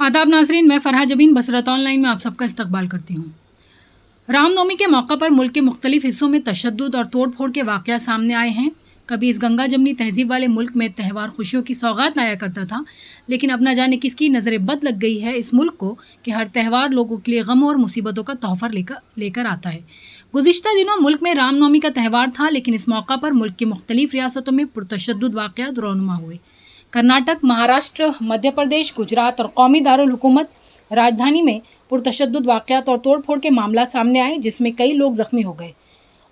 आदाब नाजरीन, मैं फरहा जबीन बसरत ऑनलाइन में आप सबका इस्तकबाल करती हूँ। रामनवमी के मौका पर मुल्क के मुख्तलिफ हिस्सों में तशद्दुद और तोड़ फोड़ के वाक़यात सामने आए हैं। कभी इस गंगा जमनी तहजीब वाले मुल्क में त्यौहार खुशियों की सौगात लाया करता था, लेकिन अब न जाने किसकी नज़र बद लग गई है इस मुल्क को कि हर त्यौहार लोगों के लिए गम और मुसीबतों का तोहफा लेकर आता है। गुज़िश्ता दिनों मुल्क में रामनवमी का त्यौहार था, लेकिन इस मौका पर मुल्क की मुख्तलिफ रियासतों में पुरतशद्दुद वाक़यात रौनुमा हुए। कर्नाटक, महाराष्ट्र, मध्य प्रदेश, गुजरात और कौमी दारुल हुकूमत राजधानी में पुरतशद्दुद वाक़यात और तोड़ फोड़ के मामला सामने आए, जिसमें कई लोग ज़ख्मी हो गए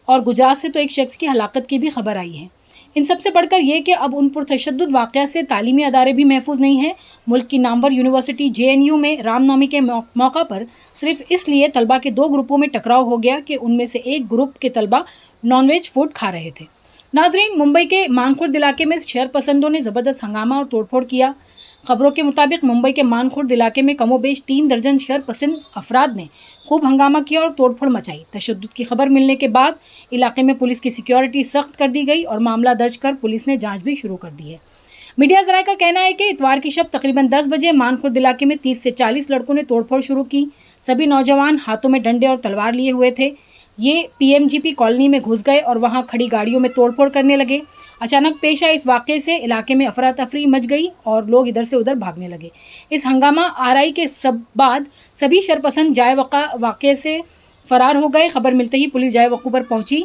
और गुजरात से तो एक शख्स की हलाकत की भी खबर आई है। इन सबसे बढ़कर यह कि अब उन पुरतशद्दुद वाक़यात से तालीमी अदारे भी महफूज नहीं हैं। मुल्क की नामवर यूनिवर्सिटी JNU में रामनवमी के मौका पर सिर्फ इसलिए तलबा के दो ग्रुपों में टकराव हो गया कि उनमें से एक ग्रुप के तलबा नॉनवेज फूड खा रहे थे। नाजरीन, मुंबई के मानखुर्द इलाके में शहर पसंदों ने ज़बरदस्त हंगामा और तोड़फोड़ किया। खबरों के मुताबिक मुंबई के मानखुर्द इलाके में कमोबेश 3 दर्जन शहर पसंद अफराद ने खूब हंगामा किया और तोड़फोड़ मचाई। तशद्दुद की खबर मिलने के बाद इलाके में पुलिस की सिक्योरिटी सख्त कर दी गई और मामला दर्ज कर पुलिस ने जांच भी शुरू कर दी है। मीडिया ज़राए का कहना है कि इतवार की शब तकरीबन 10 बजे मानखुर्द इलाके में 30 से 40 लड़कों ने तोड़फोड़ शुरू की। सभी नौजवान हाथों में डंडे और तलवार लिए हुए थे। ये PMGP कॉलोनी में घुस गए और वहां खड़ी गाड़ियों में तोड़फोड़ करने लगे। अचानक पेश आए इस वाक़े से इलाके में अफरा तफरी मच गई और लोग इधर से उधर भागने लगे। इस हंगामा आराई के बाद सभी शरपसंद जाए वाक़े से फरार हो गए। खबर मिलते ही पुलिस जाए वक़ू पर पहुंची।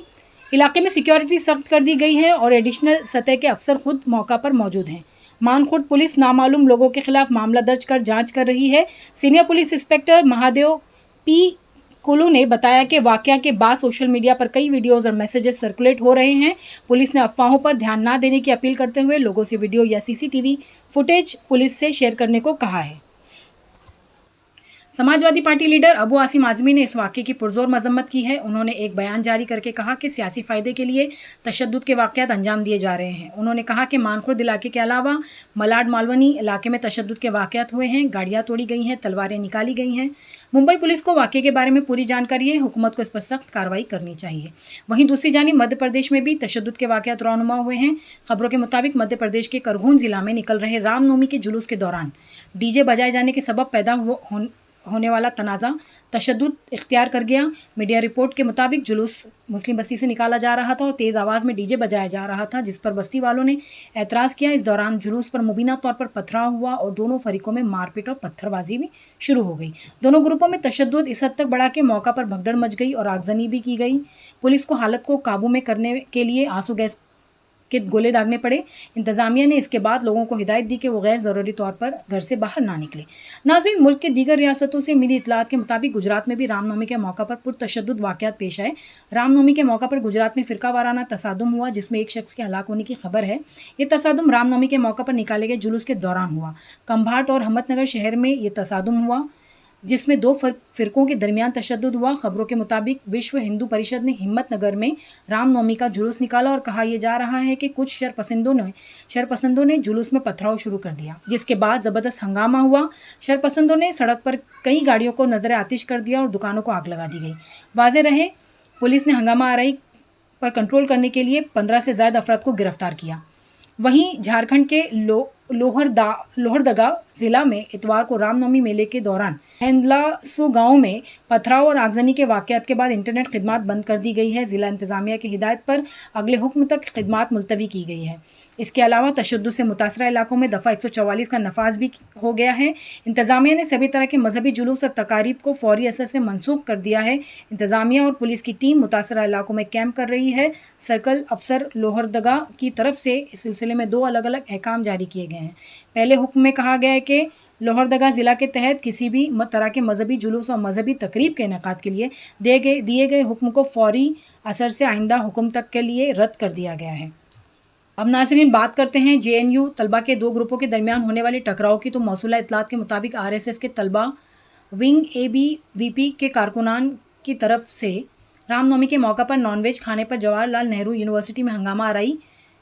इलाके में सिक्योरिटी सख्त कर दी गई है और एडिशनल सतह के अफसर खुद मौका पर मौजूद हैं। मानखुर्द पुलिस नामालूम लोगों के खिलाफ मामला दर्ज कर जांच कर रही है। Senior police inspector Mahadev P Kullu ने बताया कि वाकया के बाद सोशल मीडिया पर कई वीडियोस और मैसेजेस सर्कुलेट हो रहे हैं। पुलिस ने अफवाहों पर ध्यान न देने की अपील करते हुए लोगों से वीडियो या CCTV फुटेज पुलिस से शेयर करने को कहा है। समाजवादी पार्टी लीडर अबू आसिम आज़मी ने इस वाक़े की पुरजोर मजम्मत की है। उन्होंने एक बयान जारी करके कहा कि सियासी फ़ायदे के लिए तशद्दुद के वाक़यात अंजाम दिए जा रहे हैं। उन्होंने कहा कि मानखुर्द इलाके के अलावा मलाड मालवनी इलाके में तशद्दुद के वाक़यात हुए हैं, गाड़ियाँ तोड़ी गई हैं, तलवारें निकाली गई हैं। मुंबई पुलिस को वाक़े के बारे में पूरी जानकारी है, हुकूमत को इस पर सख्त कार्रवाई करनी चाहिए। वहीं दूसरी जानिब मध्य प्रदेश में भी तशद्दुद के वाक़यात रौनुमा हुए हैं। खबरों के मुताबिक मध्य प्रदेश के करगून ज़िला में निकल रहे रामनवमी के जुलूस के दौरान DJ बजाए जाने के सबब पैदा होने वाला तनाज़ा तशद्दुद इख्तियार कर गया। मीडिया रिपोर्ट के मुताबिक जुलूस मुस्लिम बस्ती से निकाला जा रहा था और तेज़ आवाज़ में DJ बजाया जा रहा था, जिस पर बस्ती वालों ने एतराज़ किया। इस दौरान जुलूस पर मुबीना तौर पर पथराव हुआ और दोनों फरीकों में मारपीट और पत्थरबाजी भी शुरू हो गई। दोनों ग्रुपों में तशद्दुद इस हद तक बढ़ा कि मौका पर भगदड़ मच गई और आगजनी भी की गई। पुलिस को हालत को काबू में करने के लिए आंसू गैस के गोले दागने पड़े। इंतज़ामिया ने इसके बाद लोगों को हिदायत दी कि वो गैर ज़रूरी तौर पर घर से बाहर ना निकले। नाज़रीन, मुल्क के दीगर रियासतों से मिली इतलात के मुताबिक गुजरात में भी रामनवमी के मौका पर पुरतशद्दुद वाक़यात पेश आए। रामनवमी के मौका पर गुजरात में फ़िरका वाराना तसादुम हुआ, जिसमें एक शख्स के हलाक होने की खबर है। ये तसादुम रामनवमी के मौका पर निकाले गए जुलूस के दौरान हुआ। खंभाट और अहमदनगर शहर में ये तसादुम हुआ, जिसमें दो फ़िरकों के दरमियान तशद्दुद हुआ। खबरों के मुताबिक विश्व हिंदू परिषद ने हिम्मतनगर में रामनवमी का जुलूस निकाला और कहा यह जा रहा है कि कुछ शरपसंदों ने जुलूस में पथराव शुरू कर दिया, जिसके बाद ज़बरदस्त हंगामा हुआ। शरपसंदों ने सड़क पर कई गाड़ियों को नजर आतिश कर दिया और दुकानों को आग लगा दी गई। वाज़ेह रहे, पुलिस ने हंगामा आराई पर कंट्रोल करने के लिए 15 से ज़्यादा अफराद को गिरफ्तार किया। वहीं झारखंड के लोहरदगा ज़िला में इतवार को रामनवमी मेले के दौरान हेंदलासू गांव में पथराव और आगजनी के वाक़यात के बाद इंटरनेट खिदमात बंद कर दी गई है। ज़िला इंतज़ामिया की हिदायत पर अगले हुक्म तक खिदमात मुलतवी की गई है। इसके अलावा तशद्दुद से मुतासरा इलाकों में दफ़ा 144 का नफाज भी हो गया है। इंतज़ामिया ने सभी तरह के मजहबी जुलूस और तकारीब को फौरी असर से मनसूख कर दिया है। इंतज़ामिया और पुलिस की टीम मुतासरा इलाकों में कैंप कर रही है। सर्कल अफसर लोहरदगा की तरफ से इस सिलसिले में 2 अलग अलग अहकाम जारी किए गए हैं। पहले हुक्म में कहा गया है कि लोहरदगा ज़िला के तहत किसी भी तरह के मजहबी जुलूस और मजहबी तकरीब के इनेकाद के लिए दिए गए हुक्म को फौरी असर से आइंदा हुक्म तक के लिए रद्द कर दिया गया है। अब नाज़रीन, बात करते हैं JNU तलबा के 2 ग्रुपों के दरमियान होने वाले टकराव की। तो मौसूला इतलात के मुताबिक RSS के तलबा विंग ABVP के कारकुनान की तरफ से रामनवमी के मौका पर नॉनवेज खाने पर जवाहरलाल नेहरू यूनिवर्सिटी में हंगामा आराई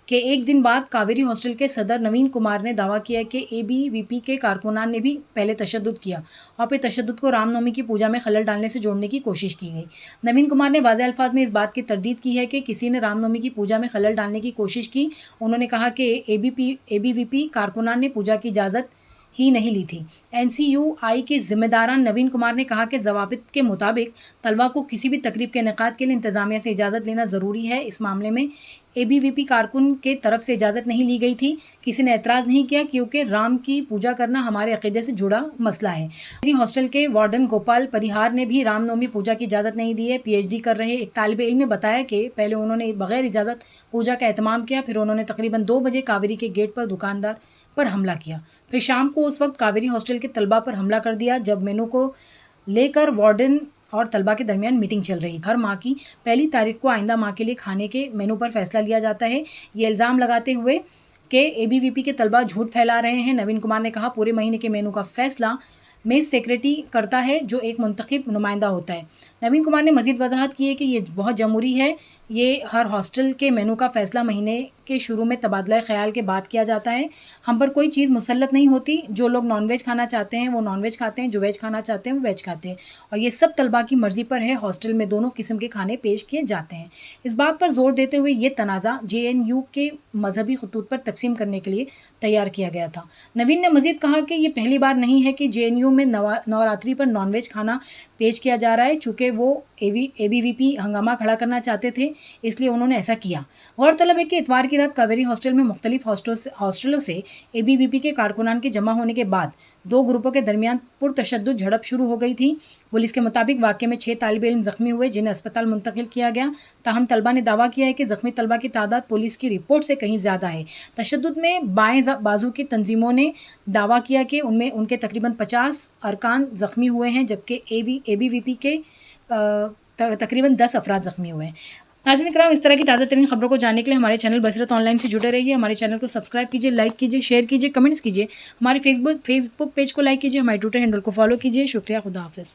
के एक दिन बाद कावेरी हॉस्टल के सदर नवीन कुमार ने दावा किया कि ABVP के कारकुनान ने भी पहले तशद्दुद किया और फिर तशद्दुद को रामनवमी की पूजा में खलल डालने से जोड़ने की कोशिश की गई। नवीन कुमार ने वाज़ेह अल्फाज में इस बात की तरदीद की है कि किसी ने रामनवमी की पूजा में खलल डालने की कोशिश की। उन्होंने कहा कि ABVP कारकुनान ने पूजा की इजाज़त ही नहीं ली थी। NCUI के जिम्मेदारान नवीन कुमार ने कहा कि ज़वाबित के मुताबिक तलबा को किसी भी तकरीब के इनेकाद के लिए इंतज़ामिया से इजाज़त लेना ज़रूरी है। इस मामले में ABVP कारकुन के तरफ से इजाज़त नहीं ली गई थी। किसी ने एतराज़ नहीं किया क्योंकि राम की पूजा करना हमारे अक़ीदे से जुड़ा मसला है। मेरी हॉस्टल के वार्डन गोपाल परिहार ने भी रामनवमी पूजा की इजाज़त नहीं दी है। PhD कर रहे एक तालिब इल्म ने बताया कि पहले उन्होंने बग़ैर इजाज़त पूजा का एहतमाम किया, फिर उन्होंने तकरीबन 2 बजे कावेरी के गेट पर दुकानदार पर हमला किया। फिर शाम को उस वक्त कावेरी हॉस्टल के तलबा पर हमला कर दिया जब मेनू को लेकर वार्डन और तलबा के दरमियान मीटिंग चल रही। हर माह की 1 तारीख को आइंदा माह के लिए खाने के मेनू पर फैसला लिया जाता है। ये इल्ज़ाम लगाते हुए कि ABVP के तलबा झूठ फैला रहे हैं। नवीन कुमार ने कहा, पूरे महीने के मेनू का फैसला मेज़ सेक्रेटरी करता है जो एक मुंतखब नुमाइंदा होता है। नवीन कुमार ने मज़ीद वजाहत की है कि ये बहुत जमहूरी है। ये हर हॉस्टल के मेनू का फ़ैसला महीने के शुरू में तबादला ख़याल के बाद किया जाता है। हम पर कोई चीज़ मुसल्लत नहीं होती। जो लोग नॉन वेज खाना चाहते हैं वो नॉन वेज खाते हैं, जो वेज खाना चाहते हैं वो वेज खाते हैं, और ये सब तलबा की मर्ज़ी पर है। हॉस्टल में दोनों किस्म के खाने पेश किए जाते हैं। इस बात पर जोर देते हुए ये तनाज़ा JNU के मजहबी खतूत पर तकसीम करने के लिए तैयार किया गया था। नवीन ने मज़ीद कहा कि ये पहली बार नहीं है कि JNU में नवरात्रि पर नॉन वेज खाना पेश किया जा रहा है। चूँकि वो ABVP हंगामा खड़ा करना चाहते थे इसलिए उन्होंने ऐसा किया। गौरतलब है कि इतवार की रात कावेरी हॉस्टल में मुख्तलिफ हॉस्टलों से ABVP के कारकुनान के जमा होने के बाद 2 ग्रुपों के दरमियान पुरतशद्दुद झड़प शुरू हो गई थी। पुलिस के मुताबिक वाक़े में 6 तालिब इल्म ज़ख्मी हुए जिन्हें अस्पताल मुंतकिल किया गया। ताहम तलबा ने दावा किया है कि ज़ख्मी तलबा की तादाद पुलिस की रिपोर्ट से कहीं ज़्यादा है। तशद्दुद में बाएँ बाजू की तंजीमों ने दावा किया कि उनमें उनके तकरीबन 50 अरकान ज़ख्मी हुए हैं जबकि ABVP के तकरीबन 10 अफराद ज़ख्मी हुए हैं। नाज़रीन किराम, इस तरह की ताज़ा तरीन खबरों को जानने के लिए हमारे चैनल बसरत ऑनलाइन से जुड़े रहिए। हमारे चैनल को सब्सक्राइब कीजिए, लाइक कीजिए, शेयर कीजिए, कमेंट्स कीजिए। हमारे फेसबुक पेज को लाइक कीजिए, हमारे ट्विटर हैंडल को फॉलो कीजिए। शुक्रिया, खुदा हाफ़िज़।